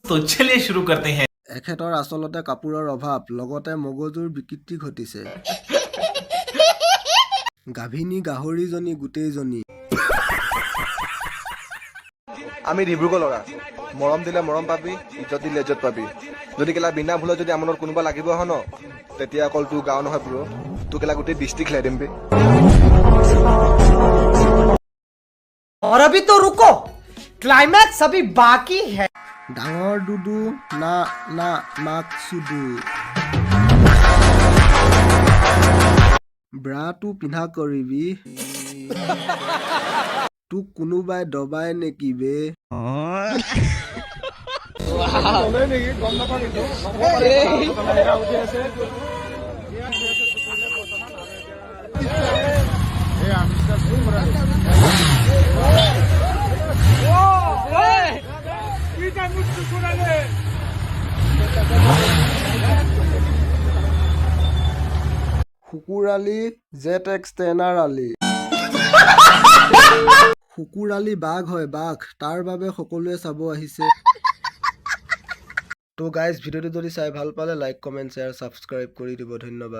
तो चलिए शुरू करते हैं। এখেতৰ আচলতে কাপোৰৰ অভাৱ লগতে মগজুৰ বিকৃতি ঘটিছে গাভিনী গাহৰিজনী গোটেইজনী আমি ডিব্ৰুগড় ল'ৰা মৰম দিলে মৰম পাবি ইজ্জত দিলে ইজ্জত পাবি যদি কেলা বিনা ভুলত যদি আমাৰ লগত কোনোবা লাগিব আহ ন তেতিয়া অকল তোৰ গাঁও নহয় ব্ৰ তোৰ কেলা গোটেই ডিষ্ট্ৰিক্ট খেলাই দিম বে और अभी तो रुको क्लाइमैक्स अभी बाकी है ডাঙৰ দুদু না না নাক চুদু ব্ৰাটো পিন্ধা কৰিবি তোক কোনোবাই দবাই নেকি বে শুকুৰালি ZX10R আলি শুকুৰালি বাঘ হয় বাঘ তাৰ বাবে সকলোৱে চাব আহিছে তো গাইজ ভিডিঅ'টো যদি চাই ভাল পালে লাইক কমেণ্ট শ্বেয়াৰ ছাবস্ক্ৰাইব কৰি দিব ধন্যবাদ।